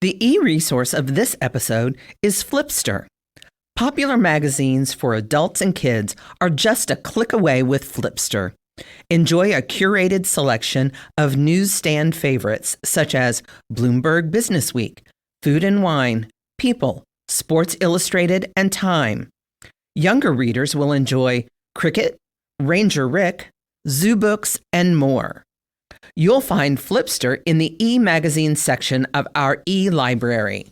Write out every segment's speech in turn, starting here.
The e-resource of this episode is Flipster. Popular magazines for adults and kids are just a click away with Flipster. Enjoy a curated selection of newsstand favorites such as Bloomberg Businessweek, Food and Wine, People, Sports Illustrated, and Time. Younger readers will enjoy Cricket, Ranger Rick, Zoo Books, and more. You'll find Flipster in the e-magazine section of our e-library,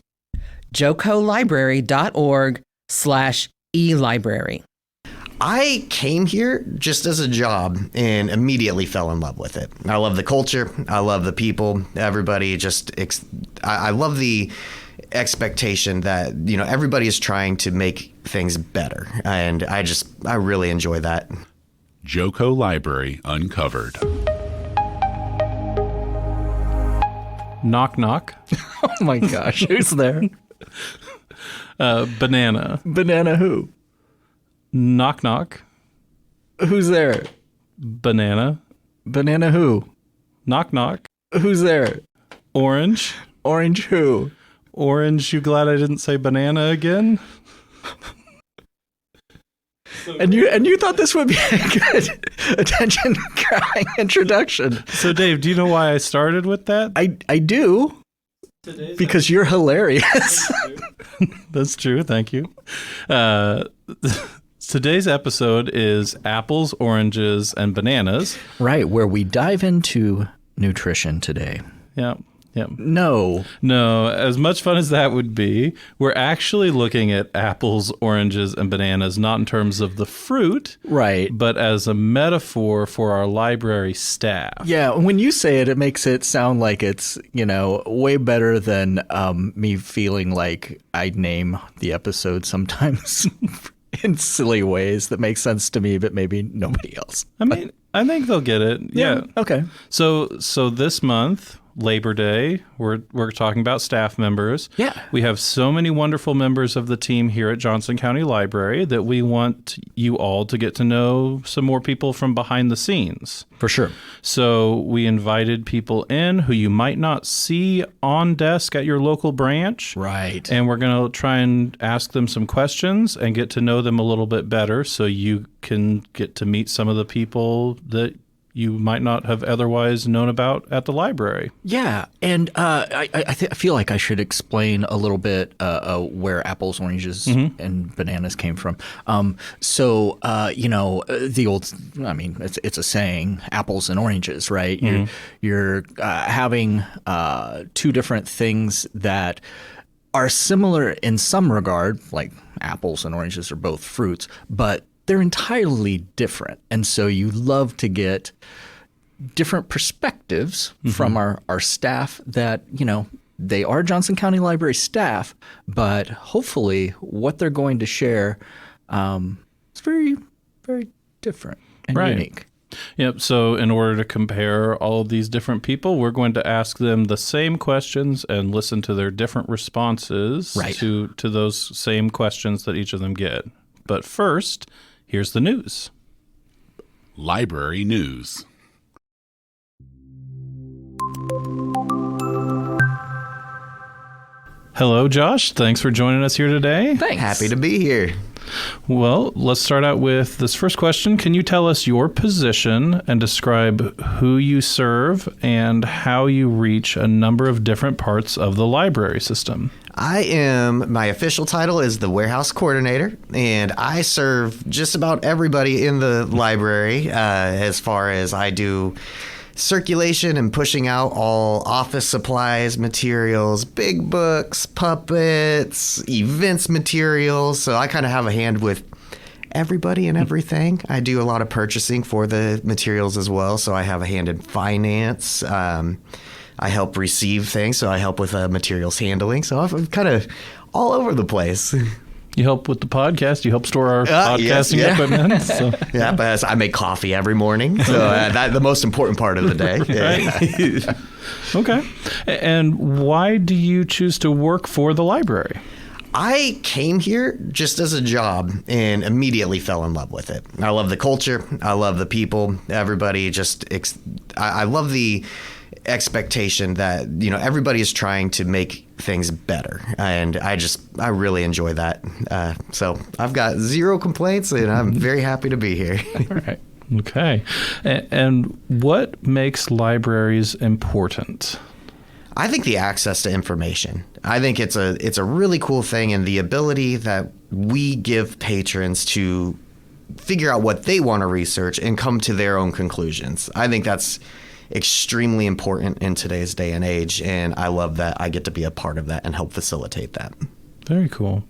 jocolibrary.org/e-library. I came here just as a job and immediately fell in love with it. I love the culture. I love the people. Everybody just, I love the expectation that, everybody is trying to make things better. And I really enjoy that. Joco Library Uncovered. Knock, knock. Oh my gosh, who's there? Banana. Banana who? Knock, knock. Who's there? Banana. Banana who? Knock, knock. Who's there? Orange. Orange who? Orange, you glad I didn't say banana again? And you thought this would be a good attention-grabbing introduction. So, Dave, do you know why I started with that? I do. Because you're hilarious. That's true. Thank you. Today's episode is apples, oranges, and bananas. Right, where we dive into nutrition today. Yeah. No, as much fun as that would be, we're actually looking at apples, oranges, and bananas, not in terms of the fruit, right, but as a metaphor for our library staff. Yeah, when you say it, it makes it sound like it's, way better than me feeling like I name the episode sometimes in silly ways that make sense to me, but maybe nobody else. I think they'll get it. Yeah. Okay. So this month, Labor Day, we're talking about staff members. Yeah. We have so many wonderful members of the team here at Johnson County Library that we want you all to get to know some more people from behind the scenes. For sure. So we invited people in who you might not see on desk at your local branch. Right. And we're going to try and ask them some questions and get to know them a little bit better so you can get to meet some of the people that you might not have otherwise known about at the library. Yeah, and I feel like I should explain a little bit where apples, oranges, and bananas came from. The old, it's a saying, apples and oranges, right? You're having two different things that are similar in some regard, like apples and oranges are both fruits, but they're entirely different. And so you love to get different perspectives from our staff that, they are Johnson County Library staff, but hopefully what they're going to share is very, very different and unique. Yep. So in order to compare all of these different people, we're going to ask them the same questions and listen to their different responses to those same questions that each of them get. But first, here's the news. Library news. Hello, Josh. Thanks for joining us here today. Thanks. Happy to be here. Well, let's start out with this first question. Can you tell us your position and describe who you serve and how you reach a number of different parts of the library system? My official title is the warehouse coordinator, and I serve just about everybody in the library as far as I do circulation and pushing out all office supplies, materials, big books, puppets, events materials. So I kind of have a hand with everybody and everything. I do a lot of purchasing for the materials as well. So I have a hand in finance. I help receive things. So I help with materials handling. So I'm kind of all over the place. You help with the podcast. You help store our podcasting equipment. So. Yeah, but I make coffee every morning. So that's the most important part of the day. Right. Okay. And why do you choose to work for the library? I came here just as a job and immediately fell in love with it. I love the culture. I love the people. Everybody just, I love the expectation that, everybody is trying to make things better. And I really enjoy that. So I've got zero complaints, and I'm very happy to be here. All right. Okay. And what makes libraries important? I think the access to information. I think it's a really cool thing, and the ability that we give patrons to figure out what they want to research and come to their own conclusions. I think that's extremely important in today's day and age, and I love that I get to be a part of that and help facilitate that. Very cool.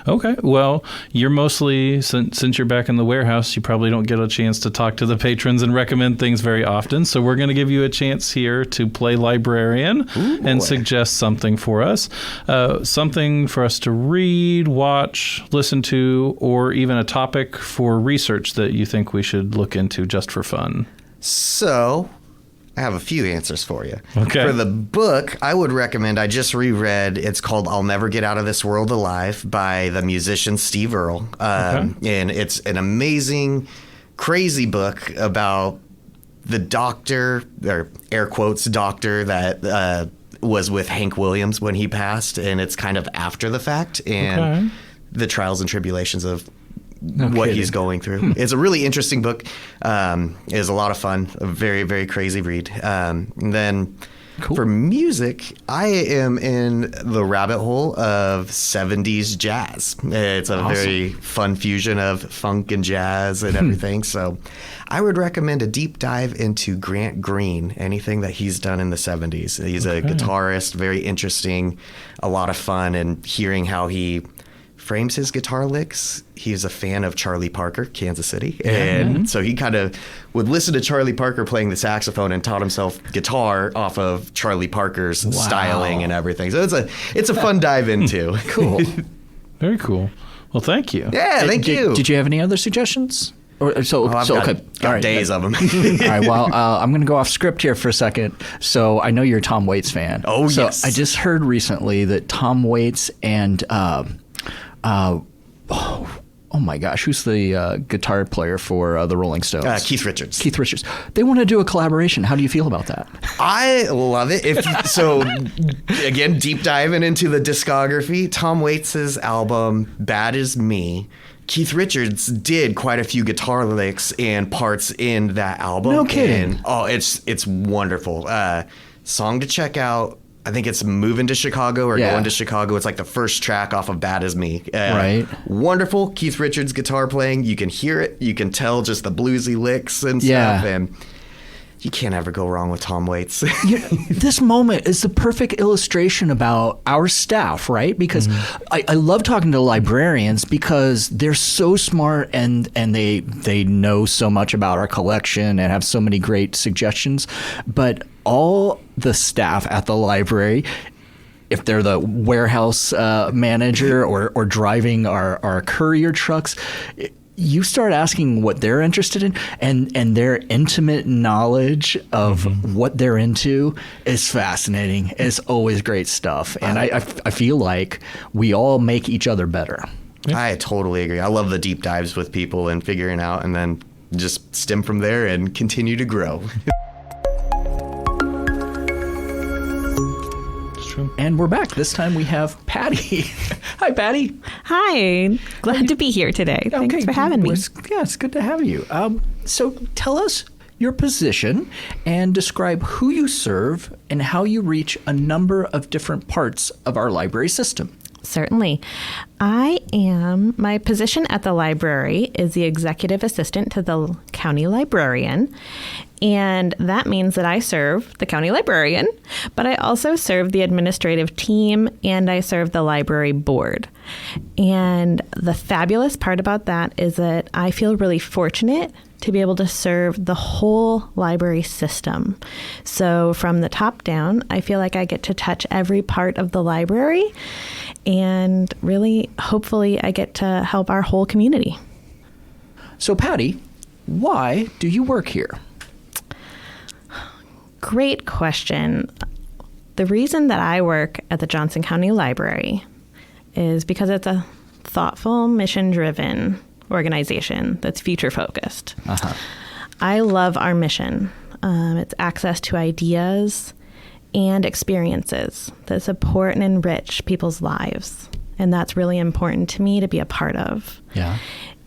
Okay, well, you're mostly, since you're back in the warehouse, you probably don't get a chance to talk to the patrons and recommend things very often. So we're going to give you a chance here to play librarian and suggest something for us. Something for us to read, watch, listen to, or even a topic for research that you think we should look into just for fun. So I have a few answers for you. Okay. For the book, I would recommend, I just reread, it's called I'll Never Get Out of This World Alive by the musician Steve Earle. And it's an amazing, crazy book about the doctor, or air quotes, doctor that was with Hank Williams when he passed. And it's kind of after the fact and the trials and tribulations of what he's going through. It's a really interesting book. It's a lot of fun. A very, very crazy read. And then for music, I am in the rabbit hole of 70s jazz. It's a very fun fusion of funk and jazz and everything. So I would recommend a deep dive into Grant Green, anything that he's done in the 70s. He's a guitarist, very interesting, a lot of fun, and hearing how he frames his guitar licks. He's a fan of Charlie Parker, Kansas City. And so he kind of would listen to Charlie Parker playing the saxophone and taught himself guitar off of Charlie Parker's styling and everything. So it's a fun dive into. Cool. Very cool. Well, thank you. Yeah, thank you. Did you have any other suggestions? I've got days of them. All right, well, I'm going to go off script here for a second. So I know you're a Tom Waits fan. Oh, so yes. I just heard recently that Tom Waits and oh my gosh, who's the guitar player for the Rolling Stones? Keith Richards. Keith Richards. They want to do a collaboration. How do you feel about that? I love it. So, again, deep diving into the discography, Tom Waits' album, Bad As Me, Keith Richards did quite a few guitar licks and parts in that album. No kidding. And, it's wonderful. Song to check out. I think it's Moving to Chicago or Going to Chicago. It's like the first track off of Bad As Me. Right. Wonderful. Keith Richards guitar playing. You can hear it. You can tell just the bluesy licks and stuff. And you can't ever go wrong with Tom Waits. This moment is the perfect illustration about our staff, right? Because I love talking to librarians because they're so smart and they know so much about our collection and have so many great suggestions. But all the staff at the library, if they're the warehouse manager or driving our courier trucks, you start asking what they're interested in, and their intimate knowledge of what they're into is fascinating. It's always great stuff. And I feel like we all make each other better. I totally agree. I love the deep dives with people and figuring out and then just stem from there and continue to grow. And we're back. This time we have Patti. Hi, Patti. Hi. Glad to be here today. Thanks for having me. It's good to have you. So tell us your position and describe who you serve and how you reach a number of different parts of our library system. Certainly. My position at the library is the executive assistant to the county librarian. And that means that I serve the county librarian, but I also serve the administrative team and I serve the library board. And the fabulous part about that is that I feel really fortunate to be able to serve the whole library system. So from the top down, I feel like I get to touch every part of the library and really, hopefully, I get to help our whole community. So Patti, why do you work here? Great question. The reason that I work at the Johnson County Library is because it's a thoughtful, mission-driven organization that's future-focused. I love our mission. It's access to ideas and experiences that support and enrich people's lives. And that's really important to me to be a part of. Yeah.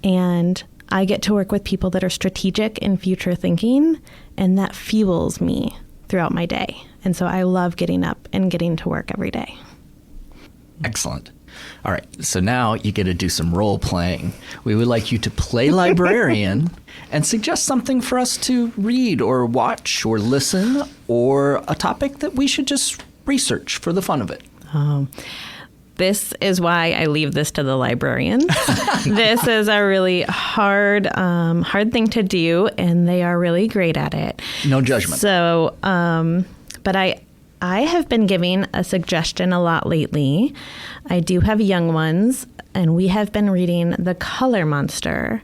And I get to work with people that are strategic and future thinking, and that fuels me throughout my day. And so I love getting up and getting to work every day. Excellent. All right, so now you get to do some role playing. We would like you to play librarian and suggest something for us to read or watch or listen, or a topic that we should just research for the fun of it. This is why I leave this to the librarians. This is a really hard thing to do, and they are really great at it. No judgment. So, but I have been giving a suggestion a lot lately. I do have young ones, and we have been reading The Color Monster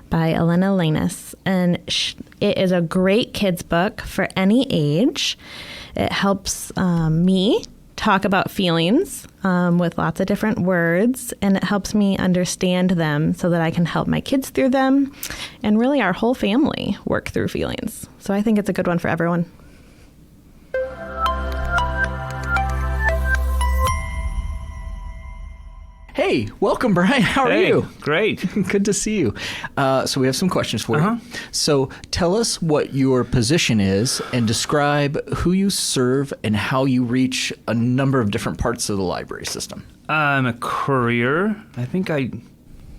by Elena Lanis. And it is a great kids book for any age. It helps me talk about feelings with lots of different words, and it helps me understand them so that I can help my kids through them, and really our whole family work through feelings. So I think it's a good one for everyone. Hey, welcome, Bryan. How are you? Great. Good to see you. So we have some questions for you. So tell us what your position is and describe who you serve and how you reach a number of different parts of the library system. I'm a courier. I think I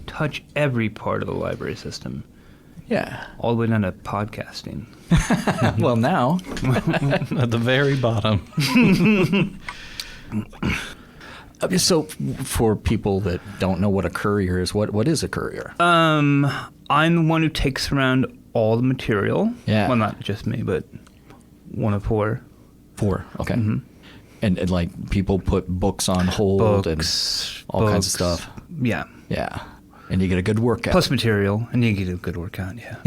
touch every part of the library system. Yeah. All the way down to podcasting. Well, now. At the very bottom. So for people that don't know what a courier is, what is a courier? I'm the one who takes around all the material. Yeah. Well, not just me, but one of four. Four, okay. Mm-hmm. And like people put books on hold and all kinds of stuff. Yeah. Yeah. And you get a good workout. Plus material, and you get a good workout, yeah.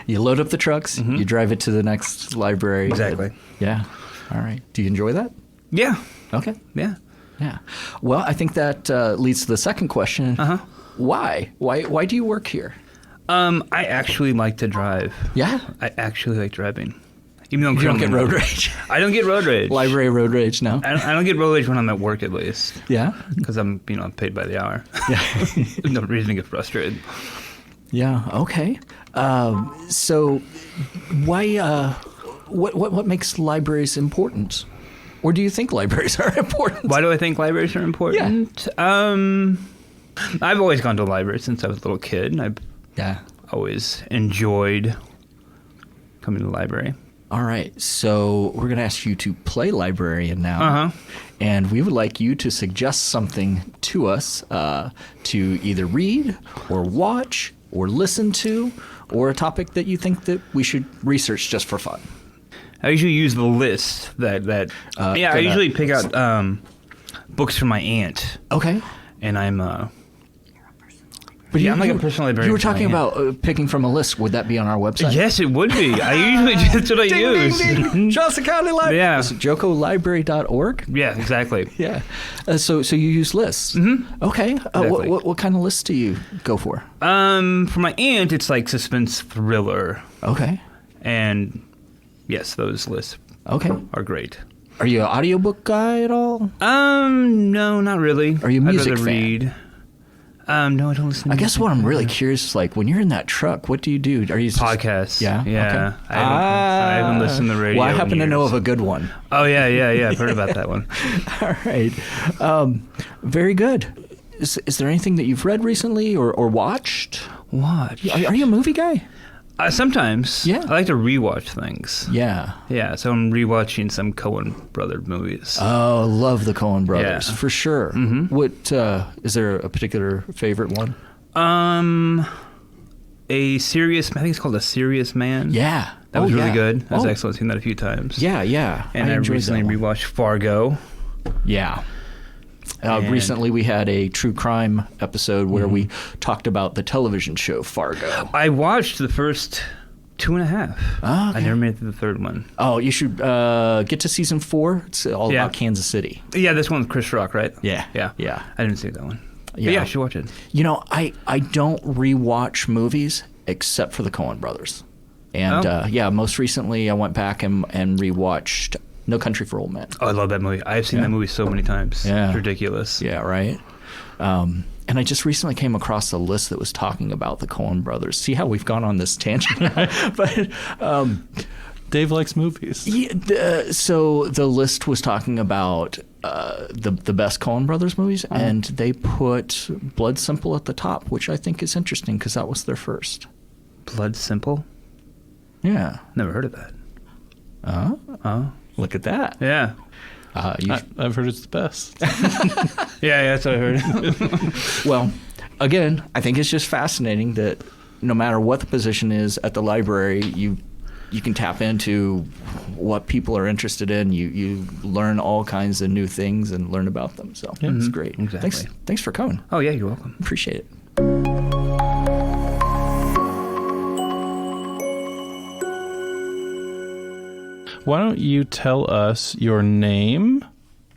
You load up the trucks, you drive it to the next library. Exactly. Yeah. All right. Do you enjoy that? Yeah. Okay. Yeah. Yeah. Well, I think that leads to the second question. Why? Why do you work here? I actually like to drive. Yeah? I actually like driving. Even though You don't get road rage? I don't get road rage. Library road rage, no? I don't get road rage when I'm at work, at least. Yeah? Because I'm paid by the hour. Yeah. There's no reason to get frustrated. Yeah, okay. So why, what makes libraries important? Or do you think libraries are important? Why do I think libraries are important? I've always gone to a library since I was a little kid. I've always enjoyed coming to the library. All right, so we're going to ask you to play librarian now. And we would like you to suggest something to us to either read or watch or listen to, or a topic that you think that we should research just for fun. I usually use the list that I usually pick out books from my aunt. Okay. And I'm But I'm like a personal librarian. You were talking about picking from a list. Would that be on our website? Yes, it would be. I usually that's what I use. Ding, ding. Charleston County Library. Yeah. JocoLibrary.org. Yeah, exactly. Yeah. So you use lists. Mm-hmm. Okay. Exactly. What kind of lists do you go for? For my aunt, it's like suspense thriller. Okay. And yes, those lists are great. Are you an audiobook guy at all? No, not really. Are you a music I'd rather fan? read. No, I don't listen to I guess what I'm really curious is, like, when you're in that truck, what do you do? Are you podcasts? Yeah. Yeah. Okay. I haven't listened to the radio. Well, I happen in to know years. of a good one. Oh yeah. I've heard about that one. All right. Very good. Is there anything that you've read recently or watched? Watch. Are you a movie guy? Sometimes. Yeah. I like to rewatch things. Yeah. Yeah. So I'm rewatching some Coen brother movies. Oh, love the Coen brothers, Yeah. for sure. Mm-hmm. What is there a particular favorite one? A Serious. I think it's called A Serious Man. Yeah. That was really yeah. good. That was excellent. I've seen that a few times. Yeah. And I enjoyed recently that one. rewatched Fargo. Yeah. And- Recently, we had a true crime episode where we talked about the television show Fargo. I watched the first 2.5. Oh, okay. I never made it to the third one. Oh, you should get to season 4. It's all about Kansas City. Yeah, this one with Chris Rock, right? Yeah. I didn't see that one. Yeah. Yeah, I should watch it. You know, I don't rewatch movies except for the Coen brothers. And most recently I went back and rewatched No Country for Old Men. Oh, I love that movie. I've seen that movie so many times. Yeah. It's ridiculous. Yeah, right? And I just recently came across a list that was talking about the Coen brothers. See how we've gone on this tangent? But Dave likes movies. Yeah, so the list was talking about the best Coen brothers movies, and they put Blood Simple at the top, which I think is interesting because that was their first. Blood Simple? Yeah. Never heard of that. Look at that. Yeah. I've heard it's the best. Yeah, that's what I heard. Well, again, I think it's just fascinating that no matter what the position is at the library, you can tap into what people are interested in. You learn all kinds of new things and learn about them. So it's great. Exactly. Thanks for coming. Oh, yeah, you're welcome. Appreciate it. Why don't you tell us your name,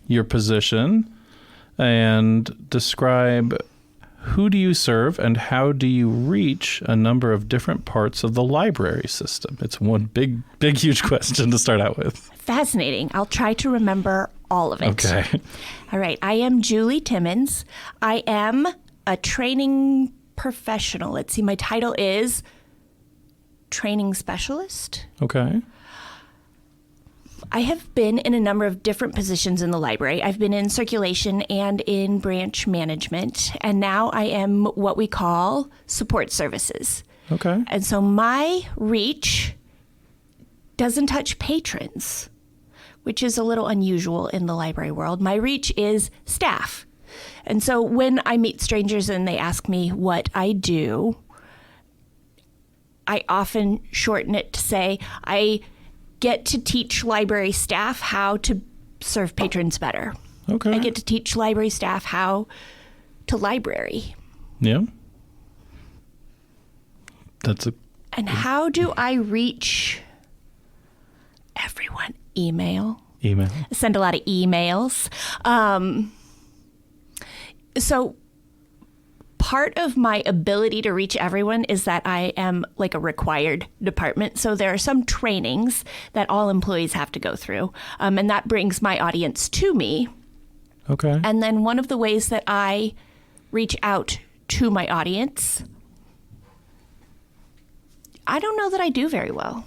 your position, and describe who do you serve and how do you reach a number of different parts of the library system? It's one big, huge question to start out with. Fascinating. I'll try to remember all of it. Okay. All right. I am Julie Timmons. I am a training professional. Let's see. My title is training specialist. Okay. I have been in a number of different positions in the library. I've been in circulation and in branch management, and now I am what we call support services. Okay. And so my reach doesn't touch patrons, which is a little unusual in the library world. My reach is staff. And so when I meet strangers and they ask me what I do, I often shorten it to say I get to teach library staff how to serve patrons better. Okay. I get to teach library staff how to library. Yeah. And how do I reach everyone? Email. Email. I send a lot of emails. So part of my ability to reach everyone is that I am like a required department. So there are some trainings that all employees have to go through. And that brings my audience to me. Okay. And then one of the ways that I reach out to my audience, I don't know that I do very well.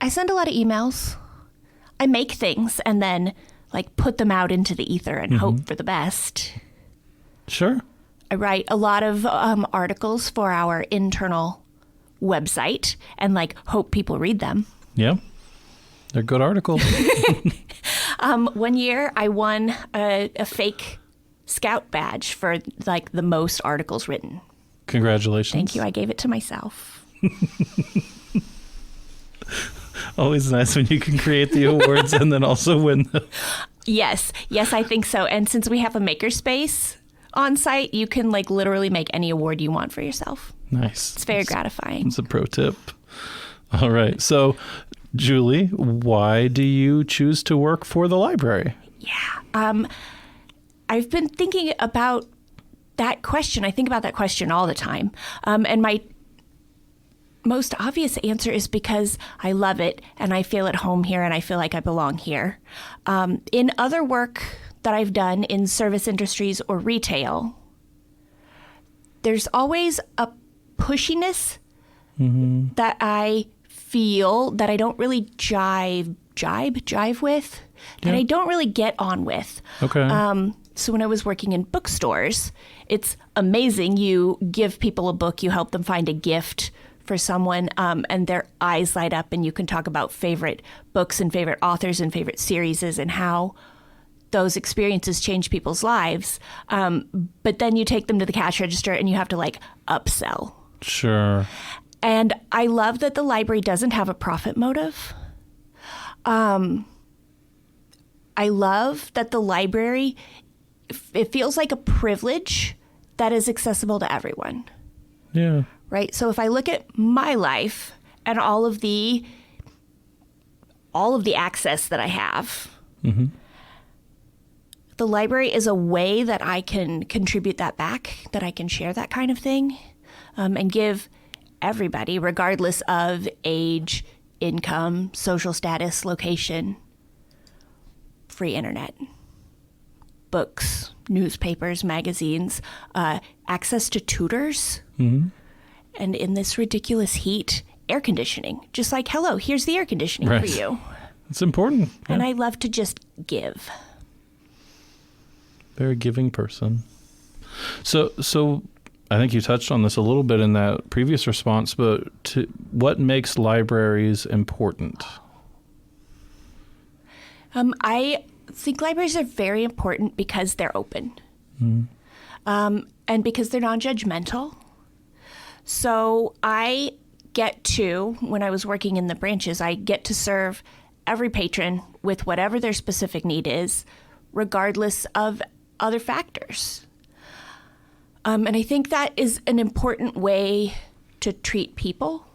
I send a lot of emails. I make things and then like put them out into the ether and hope for the best. Sure. I write a lot of articles for our internal website and like hope people read them. Yeah. They're good articles. 1 year I won a fake scout badge for like the most articles written. Congratulations. Thank you. I gave it to myself. Always nice when you can create the awards and then also win them. Yes, I think so. And since we have a MakerSpace on site, you can like literally make any award you want for yourself. Nice. It's very gratifying. It's a pro tip. All right. So, Julie, why do you choose to work for the library? Yeah. I've been thinking about that question. I think about that question all the time. And my most obvious answer is because I love it and I feel at home here and I feel like I belong here. In other work that I've done in service industries or retail, there's always a pushiness that I feel that I don't really jive with, and I don't really get on with. Okay. So when I was working in bookstores, it's amazing. You give people a book, you help them find a gift for someone, and their eyes light up, and you can talk about favorite books and favorite authors and favorite series and how those experiences change people's lives. But then you take them to the cash register and you have to like upsell. Sure. And I love that the library doesn't have a profit motive. I love that the library, it feels like a privilege that is accessible to everyone. Yeah. Right? So if I look at my life and all of the access that I have, the library is a way that I can contribute that back, that I can share that kind of thing, and give everybody, regardless of age, income, social status, location, free internet, books, newspapers, magazines, access to tutors, and in this ridiculous heat, air conditioning. Just like, hello, here's the air conditioning for you. It's important. And I love to just give. Very giving person. So I think you touched on this a little bit in that previous response, but what makes libraries important? I think libraries are very important because they're open, and because they're non-judgmental. So I get to, when I was working in the branches, I get to serve every patron with whatever their specific need is, regardless of other factors. And I think that is an important way to treat people.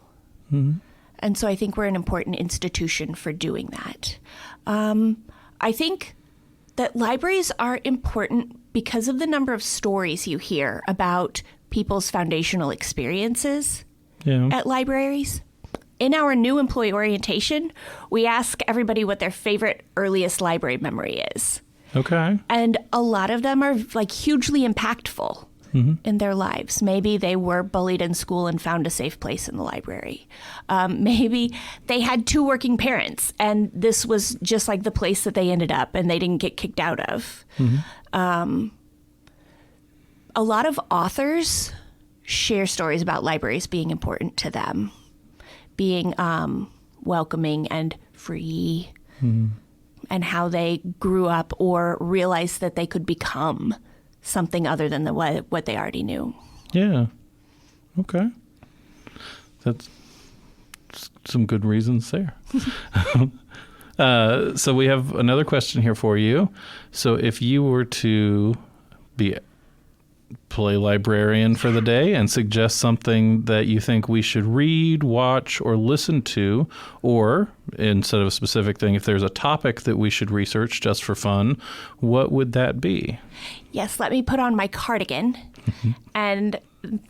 And so I think we're an important institution for doing that. I think that libraries are important because of the number of stories you hear about people's foundational experiences at libraries. In our new employee orientation, we ask everybody what their favorite earliest library memory is. Okay. And a lot of them are like hugely impactful in their lives. Maybe they were bullied in school and found a safe place in the library. Maybe they had 2 working parents and this was just like the place that they ended up and they didn't get kicked out of. A lot of authors share stories about libraries being important to them, being welcoming and free, and how they grew up or realized that they could become something other than what they already knew. Yeah. Okay. That's some good reasons there. So we have another question here for you. So if you were to play librarian for the day and suggest something that you think we should read, watch, or listen to, or instead of a specific thing, if there's a topic that we should research just for fun, what would that be? Yes, let me put on my cardigan and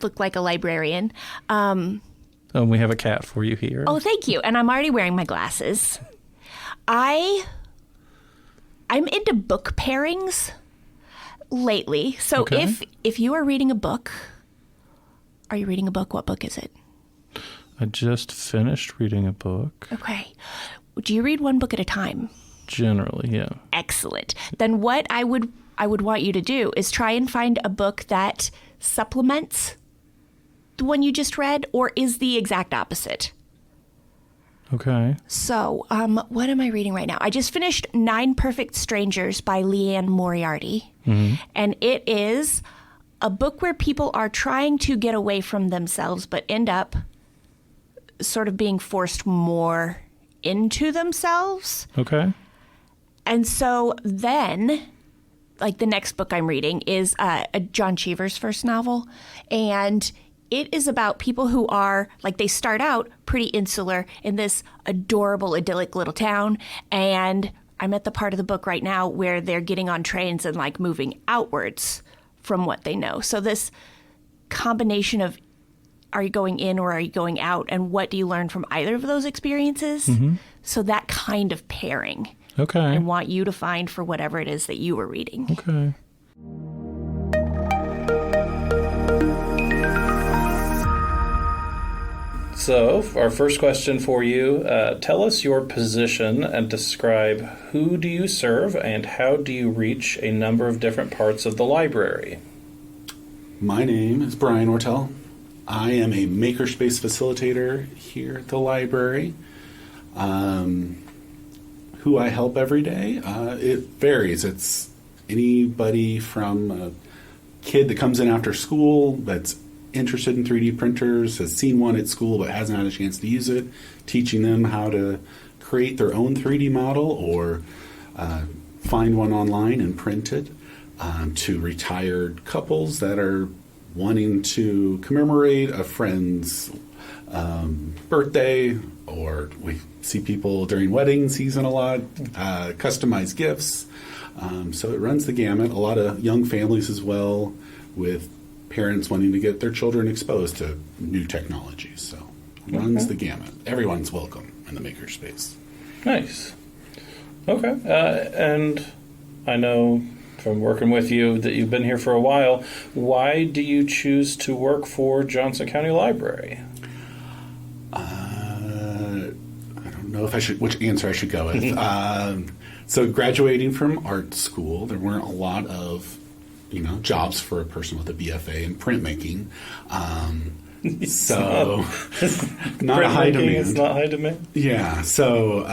look like a librarian. And we have a cat for you here. Oh, thank you. And I'm already wearing my glasses. I'm into book pairings lately. So if you are reading a book, are you reading a book? What book is it? I just finished reading a book. Okay. Do you read one book at a time? Generally, yeah. Excellent. Then what I would want you to do is try and find a book that supplements the one you just read or is the exact opposite. Okay. So, what am I reading right now? I just finished 9 Perfect Strangers by Leanne Moriarty. And it is a book where people are trying to get away from themselves but end up sort of being forced more into themselves. Okay. And so then, like the next book I'm reading is John Cheever's first novel. And it is about people who are, like, they start out pretty insular in this adorable, idyllic little town. And I'm at the part of the book right now where they're getting on trains and, like, moving outwards from what they know. So this combination of, are you going in or are you going out? And what do you learn from either of those experiences? So that kind of pairing. Okay. I want you to find for whatever it is that you were reading. Okay. So, our first question for you, tell us your position and describe who do you serve and how do you reach a number of different parts of the library? My name is Bryan Ortel. I am a MakerSpace Facilitator here at the library. Who I help every day, it varies. It's anybody from a kid that comes in after school that's interested in 3D printers, has seen one at school but hasn't had a chance to use it, teaching them how to create their own 3D model or find one online and print it, to retired couples that are wanting to commemorate a friend's birthday, or we see people during wedding season a lot, customized gifts. So it runs the gamut. A lot of young families as well, with parents wanting to get their children exposed to new technologies. So it runs the gamut. Everyone's welcome in the makerspace. Nice. Okay. And I know from working with you that you've been here for a while. Why do you choose to work for Johnson County Library? I don't know which answer I should go with. So graduating from art school, there weren't a lot of, jobs for a person with a BFA in printmaking. So not a high demand. It's not high demand. Yeah. So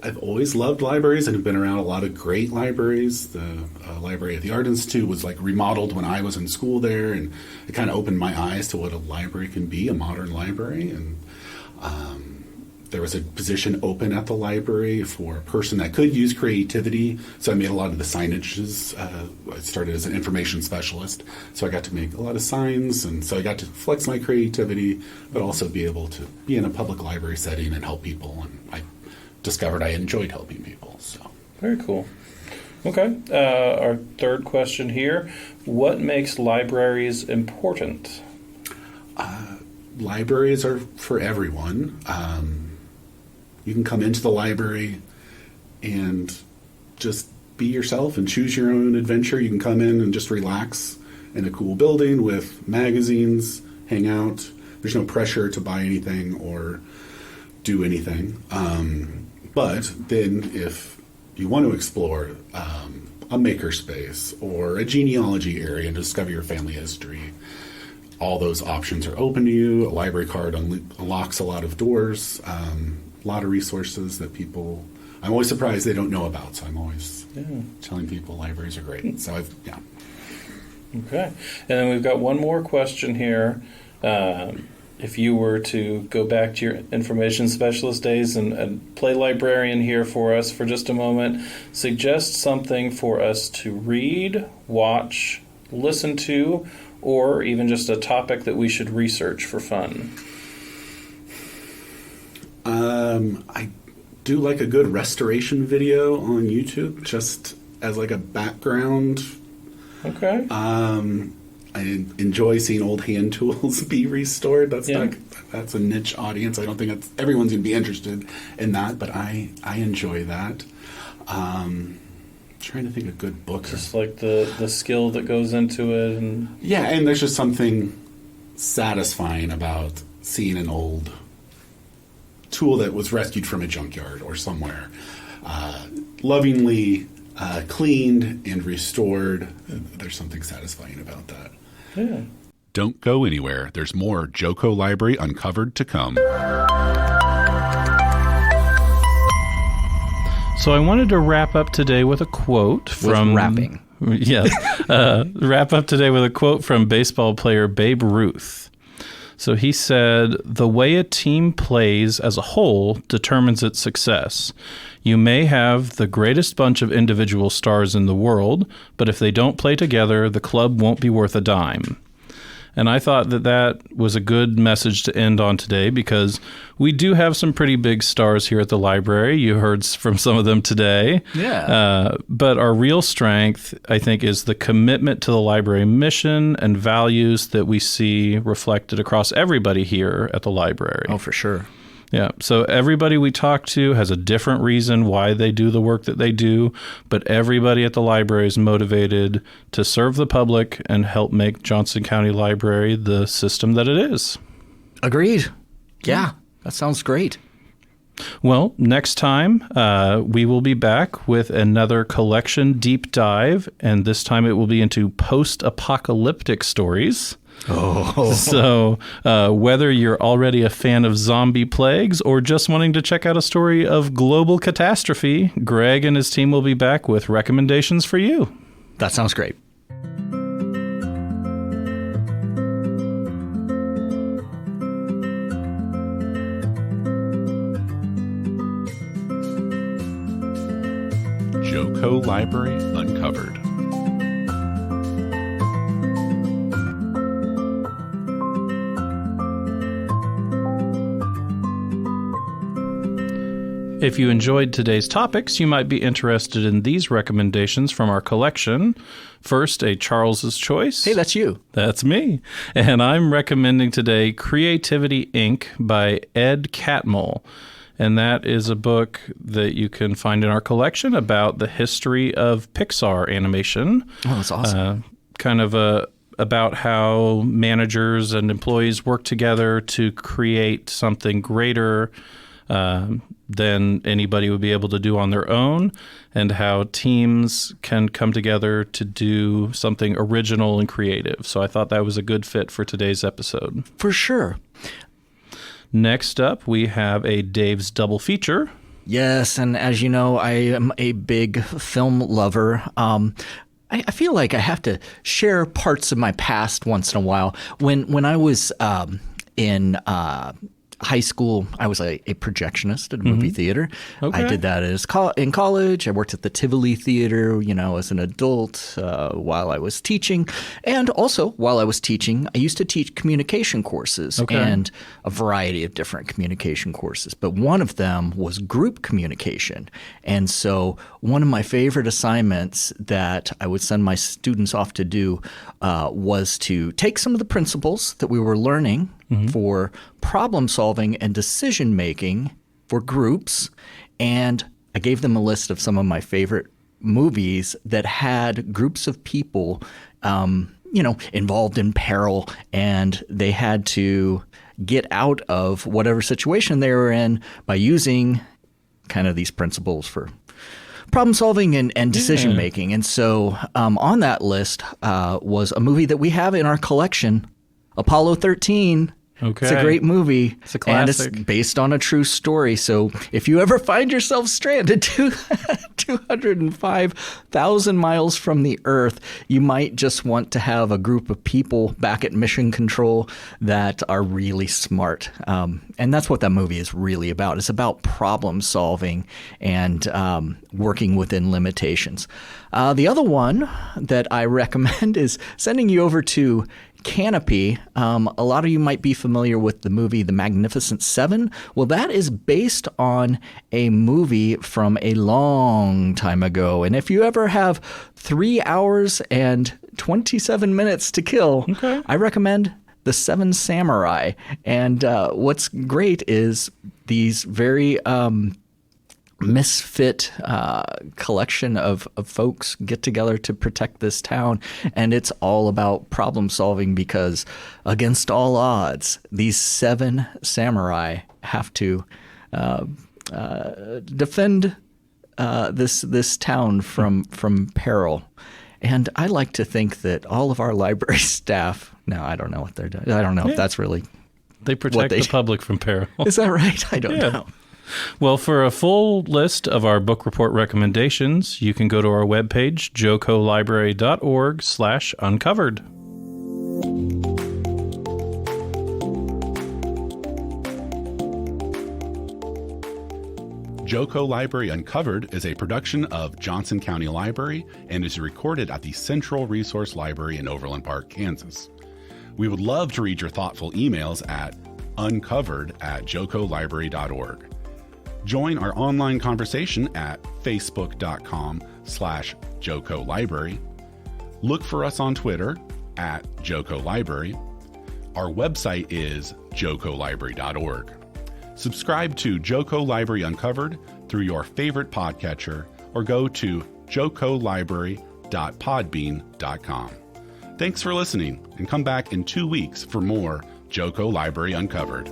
I've always loved libraries and have been around a lot of great libraries. The library at the Art Institute was remodeled when I was in school there, and it kind of opened my eyes to what a library can be, a modern library. And there was a position open at the library for a person that could use creativity. So I made a lot of the signages. I started as an information specialist, so I got to make a lot of signs, and so I got to flex my creativity, but also be able to be in a public library setting and help people. And I discovered I enjoyed helping people. So very cool. Okay. Our third question here: what makes libraries important? Libraries are for everyone. You can come into the library and just be yourself and choose your own adventure. You can come in and just relax in a cool building with magazines, hang out. There's no pressure to buy anything or do anything. But then if you want to explore a makerspace or a genealogy area and discover your family history, all those options are open to you. A library card unlocks a lot of doors, a lot of resources that I'm always surprised they don't know about. So I'm always telling people libraries are great. So Okay. And then we've got one more question here. If you were to go back to your information specialist days and play librarian here for us for just a moment, suggest something for us to read, watch, listen to, or even just a topic that we should research for fun. I do like a good restoration video on YouTube, just as a background. Okay. I enjoy seeing old hand tools be restored. That's a niche audience. I don't think everyone's going to be interested in that, but I enjoy that. Trying to think of good books. Just the skill that goes into it. And there's just something satisfying about seeing an old tool that was rescued from a junkyard or somewhere, lovingly cleaned and restored. There's something satisfying about that. Yeah. Don't go anywhere. There's more Joco Library Uncovered to come. So I wanted to wrap up today with a quote from... rapping. Yes. Wrap up today with a quote from baseball player Babe Ruth. So he said, "The way a team plays as a whole determines its success. You may have the greatest bunch of individual stars in the world, but if they don't play together, the club won't be worth a dime." And I thought that was a good message to end on today, because we do have some pretty big stars here at the library. You heard from some of them today. Yeah. But our real strength, I think, is the commitment to the library mission and values that we see reflected across everybody here at the library. Oh, for sure. Yeah. So everybody we talk to has a different reason why they do the work that they do, but everybody at the library is motivated to serve the public and help make Johnson County Library the system that it is. Agreed. Yeah, that sounds great. Well, next time we will be back with another collection deep dive, and this time it will be into post-apocalyptic stories. Oh. So whether you're already a fan of zombie plagues or just wanting to check out a story of global catastrophe, Greg and his team will be back with recommendations for you. That sounds great. Joco Library Uncovered. If you enjoyed today's topics, you might be interested in these recommendations from our collection. First, a Charles's Choice. Hey, that's you. That's me. And I'm recommending today Creativity Inc. by Ed Catmull. And that is a book that you can find in our collection about the history of Pixar animation. Oh, that's awesome. About how managers and employees work together to create something greater than anybody would be able to do on their own, and how teams can come together to do something original and creative. So I thought that was a good fit for today's episode. For sure. Next up, we have a Dave's Double Feature. Yes, and as you know, I am a big film lover. I feel like I have to share parts of my past once in a while. When I was in high school, I was a projectionist at a movie theater. Okay. I did that in college. I worked at the Tivoli Theater, as an adult while I was teaching. And also, while I was teaching, I used to teach communication courses and a variety of different communication courses. But one of them was group communication. And so one of my favorite assignments that I would send my students off to do was to take some of the principles that we were learning for problem solving and decision making for groups, and I gave them a list of some of my favorite movies that had groups of people, involved in peril, and they had to get out of whatever situation they were in by using kind of these principles for problem solving and decision making. And so on that list was a movie that we have in our collection, Apollo 13. Okay. It's a great movie. It's a classic. And it's based on a true story. So if you ever find yourself stranded 205,000 miles from the Earth, you might just want to have a group of people back at Mission Control that are really smart. And that's what that movie is really about. It's about problem solving and working within limitations. The other one that I recommend is sending you over to Canopy. A lot of you might be familiar with the movie The Magnificent Seven. Well, that is based on a movie from a long time ago. And if you ever have 3 hours and 27 minutes to kill, I recommend The Seven Samurai. And what's great is these very misfit collection of folks get together to protect this town, and it's all about problem solving because against all odds, these 7 samurai have to defend this town from peril. And I like to think that all of our library staff, now I don't know what they're doing. I don't know if that's really They protect the public from peril. Is that right? I don't know. Well, for a full list of our book report recommendations, you can go to our webpage, jocolibrary.org/uncovered. Joco Library Uncovered is a production of Johnson County Library and is recorded at the Central Resource Library in Overland Park, Kansas. We would love to read your thoughtful emails at uncovered@jocolibrary.org. Join our online conversation at facebook.com/Joco Library. Look for us on Twitter at Joco Library. Our website is jocolibrary.org. Subscribe to Joco Library Uncovered through your favorite podcatcher or go to jocolibrary.podbean.com. Thanks for listening, and come back in 2 weeks for more Joco Library Uncovered.